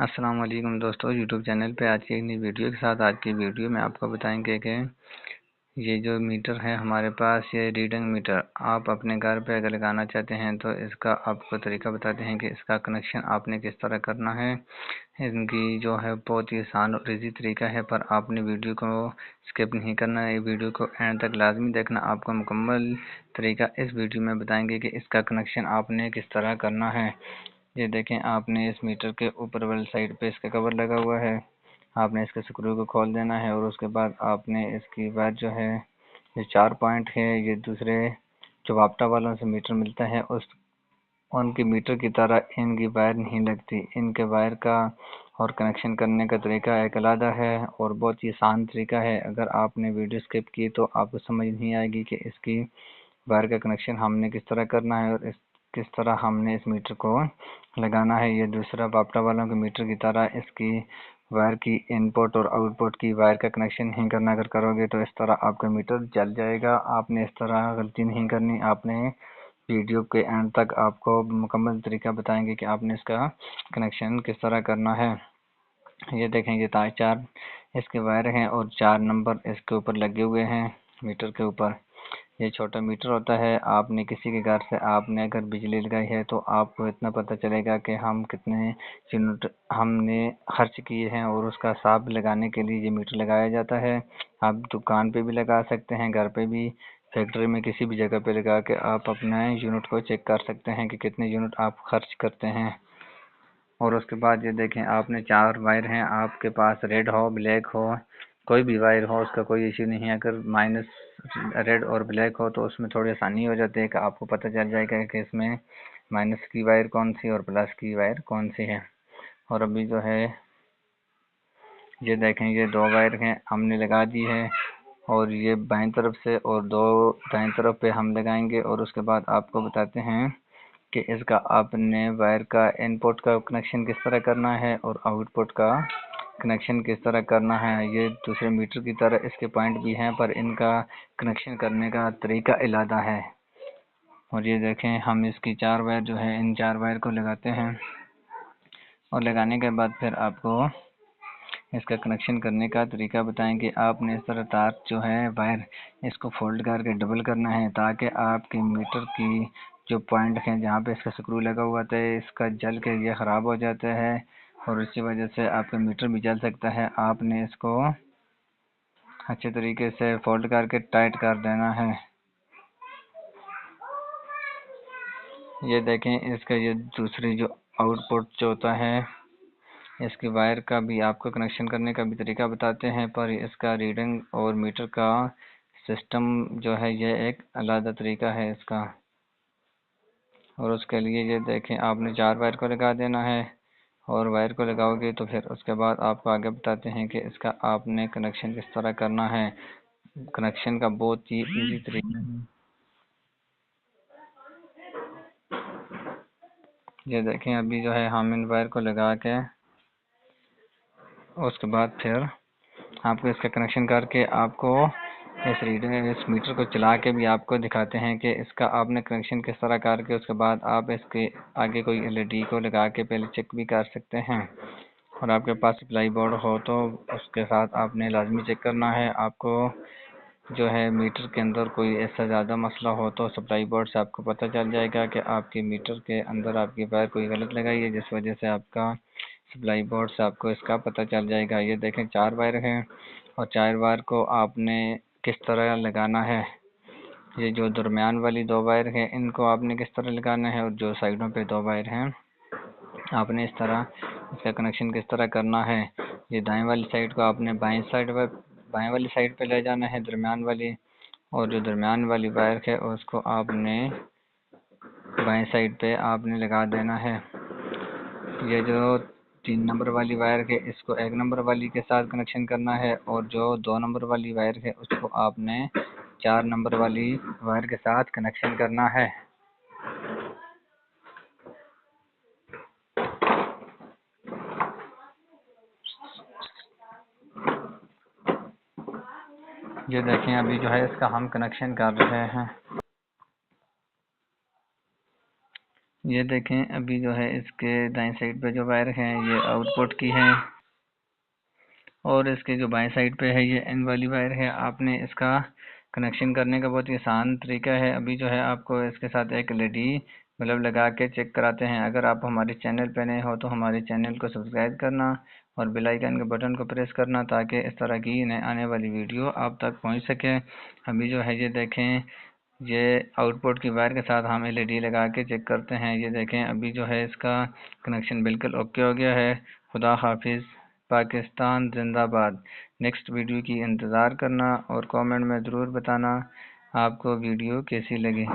अस्सलाम वालेकुम दोस्तों, यूट्यूब चैनल पे आज की एक नई वीडियो के साथ। आज की वीडियो में आपको बताएंगे कि ये जो मीटर है हमारे पास, ये रीडिंग मीटर आप अपने घर पे अगर लगाना चाहते हैं तो इसका आपको तरीका बताते हैं कि इसका कनेक्शन आपने किस तरह करना है। इनकी जो है बहुत ही आसान और ईजी तरीका है, पर आपने वीडियो को स्किप नहीं करना है। वीडियो को एंड तक लाजमी देखना। आपको मुकम्मल तरीका इस वीडियो में बताएंगे कि इसका कनेक्शन आपने किस तरह करना है। ये देखें, आपने इस मीटर के ऊपर वाली साइड पे इसका कवर लगा हुआ है। आपने इसके स्क्रू को खोल देना है और उसके बाद आपने इसकी वायर जो है, ये 4 पॉइंट है, ये दूसरे जो वापटा वालों से मीटर मिलता है उस उनकी मीटर की तरह इनकी वायर नहीं लगती। इनके वायर का और कनेक्शन करने का तरीका एक अलग है और बहुत ही आसान तरीका है। अगर आपने वीडियो स्किप की तो आपको समझ नहीं आएगी कि इसकी वायर का कनेक्शन हमने किस तरह करना है और किस तरह हमने इस मीटर को लगाना है। ये दूसरा बापटा वालों के मीटर की तरह इसकी वायर की इनपुट और आउटपुट की वायर का कनेक्शन नहीं करना। अगर करोगे तो इस तरह आपका मीटर जल जाएगा। आपने इस तरह गलती नहीं करनी। आपने वीडियो के एंड तक आपको मुकम्मल तरीका बताएंगे कि आपने इसका कनेक्शन किस तरह करना है। ये देखें, ये तार 4 इसके वायर हैं और 4 नंबर इसके ऊपर लगे हुए हैं मीटर के ऊपर। ये छोटा मीटर होता है। आपने किसी के घर से आपने अगर बिजली लगाई है तो आपको इतना पता चलेगा कि हम कितने यूनिट हमने खर्च किए हैं और उसका हिसाब लगाने के लिए ये मीटर लगाया जाता है। आप दुकान पे भी लगा सकते हैं, घर पे भी, फैक्ट्री में, किसी भी जगह पे लगा के आप अपने यूनिट को चेक कर सकते हैं कि कितने यूनिट आप खर्च करते हैं। और उसके बाद ये देखें, आपने 4 वायर हैं आपके पास, रेड हो ब्लैक हो कोई भी वायर हो, उसका कोई इश्यू नहीं है। अगर माइनस रेड और ब्लैक हो तो उसमें थोड़ी आसानी हो जाती है कि आपको पता चल जाएगा कि इसमें माइनस की वायर कौन सी और प्लस की वायर कौन सी है। और अभी जो है ये देखें, ये 2 वायर हैं हमने लगा दी है और ये बाईं तरफ से और 2 दाईं तरफ पे हम लगाएंगे। और उसके बाद आपको बताते हैं कि इसका आपने वायर का इनपुट का कनेक्शन किस तरह करना है और आउटपुट का कनेक्शन किस तरह करना है। ये दूसरे मीटर की तरह इसके पॉइंट भी हैं, पर इनका कनेक्शन करने का तरीका अलग है। और ये देखें, हम इसकी 4 वायर जो है, इन 4 वायर को लगाते हैं और लगाने के बाद फिर आपको इसका कनेक्शन करने का तरीका बताएंगे। आपने इस तरह तार जो है वायर, इसको फोल्ड करके डबल करना है ताकि आपके मीटर की जो पॉइंट है जहाँ पे इसका स्क्रू लगा हुआ था, इसका जल के ये ख़राब हो जाता है और इसी वजह से आपका मीटर भी जल सकता है। आपने इसको अच्छे तरीके से फोल्ड करके टाइट कर देना है। ये देखें, इसका ये दूसरी जो आउटपुट जो होता है, इसकी वायर का भी आपको कनेक्शन करने का भी तरीका बताते हैं, पर इसका रीडिंग और मीटर का सिस्टम जो है ये एक अलग तरीका है इसका। और उसके लिए ये देखें, आपने 4 वायर को लगा देना है और वायर को लगाओगे तो फिर उसके बाद आपको आगे बताते हैं कि इसका आपने कनेक्शन किस तरह करना है। कनेक्शन का बहुत ही इजी तरीका है। ये देखें, अभी जो है हम इन वायर को लगा के उसके बाद फिर आपको इसका कनेक्शन करके आपको इस मीटर को चला के भी आपको दिखाते हैं कि इसका आपने कनेक्शन किस तरह करके उसके बाद आप इसके आगे कोई एलईडी को लगा के पहले चेक भी कर सकते हैं। और आपके पास सप्लाई बोर्ड हो तो उसके साथ आपने लाजमी चेक करना है। आपको जो है मीटर के अंदर कोई ऐसा ज़्यादा मसला हो तो सप्लाई बोर्ड से आपको पता चल जाएगा कि आपके मीटर के अंदर आपकी वायर कोई गलत लगाई है, जिस वजह से आपका सप्लाई बोर्ड से आपको इसका पता चल जाएगा। ये देखें, 4 वायर हैं और 4 वायर को आपने किस तरह लगाना है। ये जो दरमियान वाली 2 वायर हैं इनको आपने किस तरह लगाना है और जो साइडों पे 2 वायर हैं आपने इस तरह इसका कनेक्शन किस तरह करना है। ये दाएं वाली साइड को आपने बाएं वाली साइड पे ले जाना है, दरमियान वाली, और जो दरमियान वाली वायर है उसको आपने बाएं साइड पे आपने लगा देना है। ये जो 3 नंबर वाली वायर है इसको 1 नंबर वाली के साथ कनेक्शन करना है और जो 2 नंबर वाली वायर है उसको आपने 4 नंबर वाली वायर के साथ कनेक्शन करना है। ये देखें, अभी जो है इसका हम कनेक्शन कर रहे हैं। ये देखें अभी जो है इसके दाएं साइड पे जो वायर है ये आउटपुट की है और इसके जो बाएं साइड पे है ये इन वाली वायर है। आपने इसका कनेक्शन करने का बहुत ही आसान तरीका है। अभी जो है आपको इसके साथ एक एलईडी बल्ब लगा के चेक कराते हैं। अगर आप हमारे चैनल पे नए हो तो हमारे चैनल को सब्सक्राइब करना और बेल आइकन के बटन को प्रेस करना ताकि इस तरह की नए आने वाली वीडियो आप तक पहुंच सके। अभी जो है ये देखें ये आउटपुट की वायर के साथ हम एलईडी लगा के चेक करते हैं। ये देखें अभी जो है इसका कनेक्शन बिल्कुल ओके हो गया है। खुदा हाफिज़। पाकिस्तान जिंदाबाद। नेक्स्ट वीडियो की इंतज़ार करना और कमेंट में ज़रूर बताना आपको वीडियो कैसी लगी।